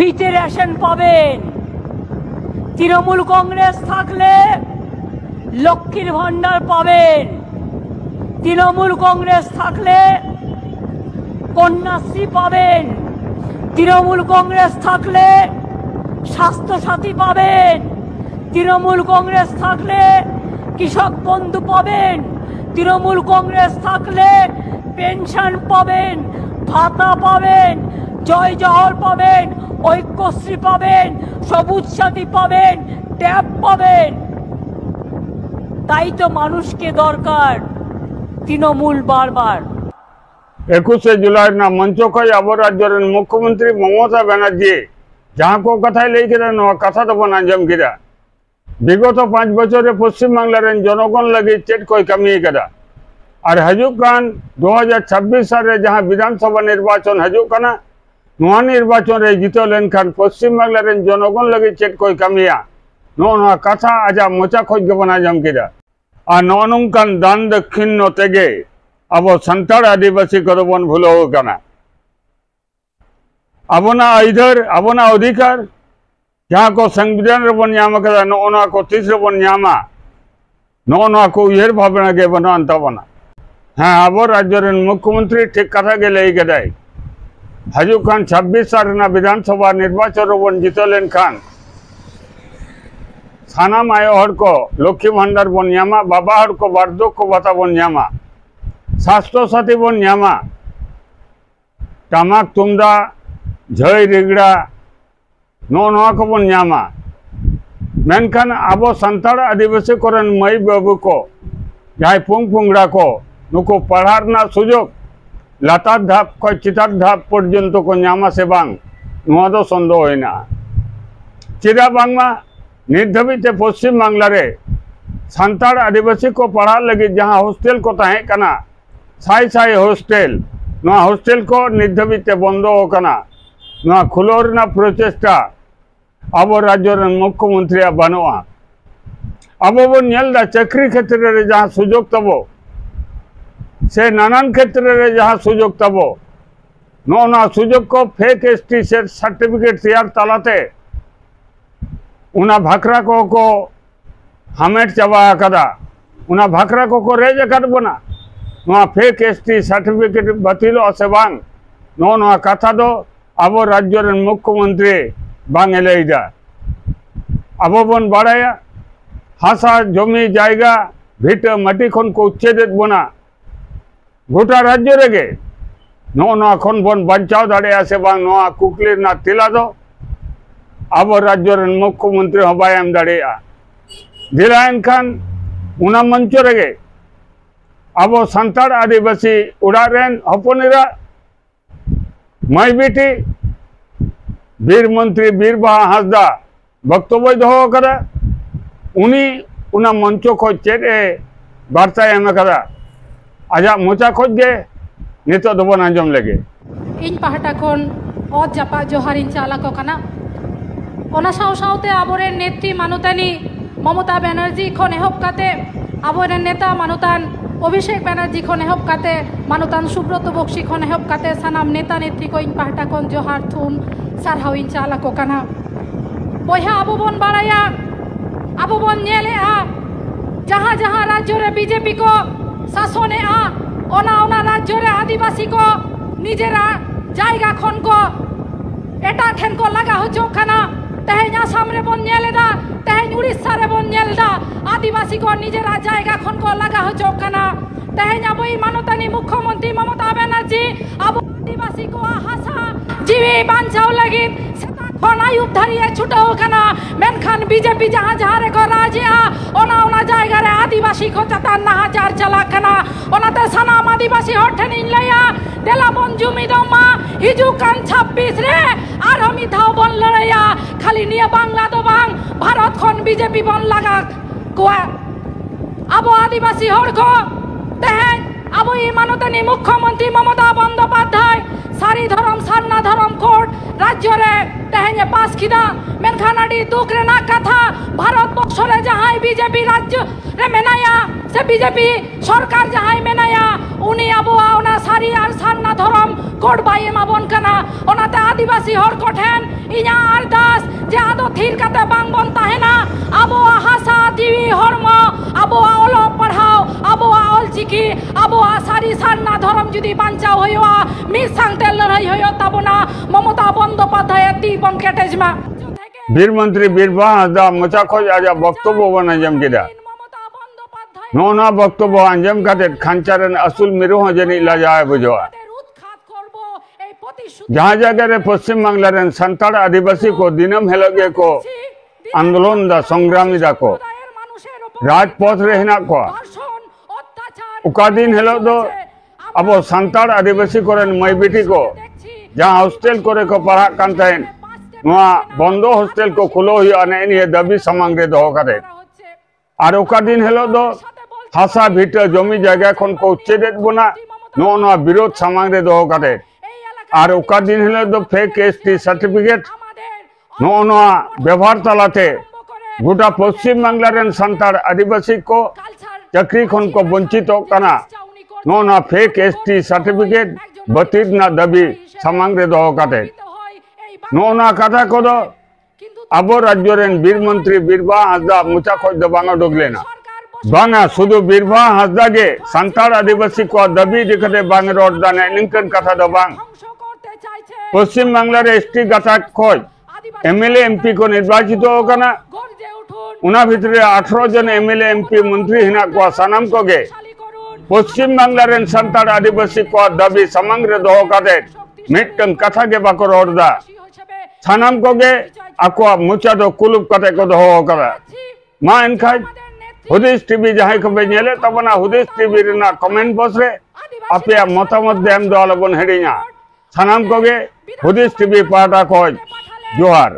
ফ্রিতে রেশন পাবেন। তৃণমূল কংগ্রেস থাকলে লক্ষ্মীর ভান্ডার পাবেন। তৃণমূল কংগ্রেস থাকলে কন্যাশ্রী পাবেন। তৃণমূল কংগ্রেস থাকলে স্বাস্থ্যসাথী পাবেন। তৃণমূল কংগ্রেস থাকলে কৃষক বন্ধু পাবেন। তৃণমূল কংগ্রেস থাকলে পেনশন পাবেন, ভাতা পাবেন, জয় জহর পাবেন, ঐক্যশ্রী পাবেন, সবুজ সাথী পাবেন, ট্যাব পাবেন। তাই তো মানুষকে দরকার তৃণমূল বারবার। 21 जुलाई ना मंचो खज अब राज्य मुख्यमंत्री ममता बनर्जी जहाँ को कथा लेकिन कथा तो बन आंजम किया विगत 5 बचर पश्चिम बांगलार जनगण लगे चेट कोई कमी कदा और हजुकान 2026 साल जहाँ विधानसभा निर्वाचन हजुकाना नवा निर्वाचन रे जितो लेनखान पश्चिम बांगलार जनगण लगे चेट कोई कमिया नो कथा आज मोचा खोज के बन आंजम किया और नौनकान दान दक्षिण तेगे अब संताड़ आदिवासी को बन भूलो कना अबना इधर अबना अधिकार जहाँ को संविधान बन नाम कदा नौना को तीसरे बन नामा नौना को उयर भावना के बना अंत बना हाँ अब राज्य मुख्यमंत्री ठीक कथा के लई कदाई हजुकान 26 साल विधानसभा निर्वाचन बन जितो लेन खान साना मायो हर को लक्ष्मी भंडार बन नामा बाबा हर को बार्धक्य भाता बन नामा स्वास्थ्य साथी बन नामा टामाक तुमदा झई रिगड़ा नो को बन नामा मेनखान अब संताड़ आदिवासी कोरन मई बाबू को जहाँ पुंग पुंगड़ा को नुको पढ़ार ना सुजोग लातार धाप को चितार धाप पर्यंत को नामा से बांग नुआ दो संदो होइना चिरा बांगमा निर्धवित पश्चिम बांगला रे संताड़ आदिवासी को पढ़ा लगे जहाँ हॉस्टल को तहे कना साई साई हॉस्टल ना हॉस्टल को निर्धवित बंदो कना ना खुलोर ना प्रचेष्टा अब राज्य मुख्यमंत्री बनवा अब बन चाकरी क्षेत्र रे जहाँ सुजोग तबो से नानान क्षेत्र रे जहाँ सुजोग तबो ना सुजोग को फेक एसटी से सर्टिफिकेट तैयार तलाते उना भाखरा को हमेट चबा कदा उना भाखरा को रेज कर बना ना फेक एसटी सर्टिफिकेट बतिलो से बांग नो कथा दो अब राज्य मुख्यमंत्री बांग एलेदा अब बन बाड़ाया हासा जमी जायगा भिट माटी खन को उच्छेद बना गोटा राज्य रेगे नो खन बन बचाव दाड़े से बांग नो कुकली ना तिला दो अब राज्य मुख्यमंत्री हबायम दाड़े दिलायन खान उना मंचो रेगे अब संताड़ आदिवासी उड़ारेन हपनेरा मई बेटी वीर मंत्री वीर बाहा हासदा वक्तव्य दो कदा उनी उना मंचो खोज चेट वार्ता एम कदा आजा मोचा खोज गे नितो दोबन आंजम लगे इन पहाटा खन अत जापा जोहारिन चालाको कना ओना साव सावते आबोरे नेत्री मानुतानी ममता बनर्जी खन एहब काते आबोरे नेता मानुतान अभिषेक बनर्जी खन एहब काते मानुतान सुब्रत बक्सी खन एहब काते सानाम नेता नेत्री को इन पहाटा खन जोहार थुम सारहाविन चालाको कना बया आबो बन बाड़ाया आबो बन नेले जहाँ जहाँ राज्य रे बीजेपी को शासने ओना राज्य रे आदिवासी को निजेरा जायगा खन को एटा ठेन को लगा हो चोखाना तेहें सामने बन नेलेदा तेहें उड़ीसा रे बन नेलदा आदिवासी को निजेरा जायगा खन को लगा हो चोखाना तेहें बई मानतानी मुख्यमंत्री ममता बनर्जी अब आदिवासी को हासा जीवी बांचाव लगी खन आयुब धरिए छुटो खाना मेनखान बीजेपी जहाँ जहाँ रे को राजिया ओना जायगा रे आदिवासी को चता नाहाजार चला खाना ओनाते सनाम आदिवासी हठेन इनलया देला बन जुमी दमा हिजुकान 26 रे आर हमी धाव बन लड़या खाली निया बांग्ला दो बांग भारत खन बीजेपी बन लगा को अब आदिवासी हर को तेहें abo I manotani Mukhyamantri Mamata Bandyopadhyay sari dhorom sarna dhorom court rajyo re tehenya pass kida menkhan adi duk renak katha bharat borsho re jahay BJP rajyo re menaya se BJP sarkar jahay menaya uni aboa ona sari ar sarna dhorom court bai emabon kana onate adibasi hor kothen inya ardas je ado thir kate bang bon tahena aboa hasa diwi horma aboa olo parhao aboa olchiki aboa sari sarna dhorom judi banchao hoyoa mir sangte লড়াই হয় তাবনা মমতা বন্দ্যোপাধ্যায়ের তীবন কেটেজমা বীর মন্ত্রী বীরবাহা হাসদা মোচা খোঁজ আজ বক্তব্য আঞ্জম কিনা নোনা বক্তব্য আঞ্জম কাতে খানচারেন আসুল মিরু হজনি লাজায় বুঝোয়া जहाँ जगह पश्चिम बांग्लार सान्ताड़ आदिवासी को दिनम हेलगे को आंदोलन दा संग्रामी दा को राजपथ रे हेना को उका दिन हेलो दो अब सान्ताड़ आदिवासी कोरेन मई बेटी को जहाँ हॉस्टल करे को पढ़ा कांतेन नोआ बंदो हॉस्टल को खुलो ही अने निये दबी समांग रे दोहो करे आर उका दिन हेलो दो हासा भीटर जमी जगह खन को उच्छेद बना नो विरोध समांग रे दोहो करे और उका दिन हेलो दो फेक एसटी सर्टिफिकेट नो व्यवहार तलाते गोटा पश्चिम बांग्लार सान्ताड़ आदिवासी को चाकरी खन को वंचित कना नो फेक एसटी सर्टिफिकेट बतीर ना दाबी सामांग रे दोहो काते नो कथा को दो अब राज्य रेन बीर मंत्री बीरबाहा हासदा मुचा खोज दो बांगा डोगलेना बांगा शुद्ध बीरबाहा हासदा के सान्ताड़ आदिवासी को दाबी दिखते बांग रोड दाने निंकन कथा दो बांग पश्चिम बांग्लार एसटी गाथा खोज एमएलए एमपी को निर्वाचित होना उना भितरे 18 जन एमएलए एमपी मंत्री हिना को सानाम को गे पश्चिम बांग्लार सान्ताड़ आदिवासी को दाबी सामांग रे दोहो काते मिटन कथा के बाको रोडदा सानाम को गे आको मुचा दो कुलुप काते को दोहो करा मा एनखा हुदिस टीवी जहां को बेनेले तबना हुदिस टीवी रेना कमेंट बॉक्स रे आपे मतामत देम दो आलोबन हेडिया सानाम को गे हुदिस टीवी पाटा को जोहार।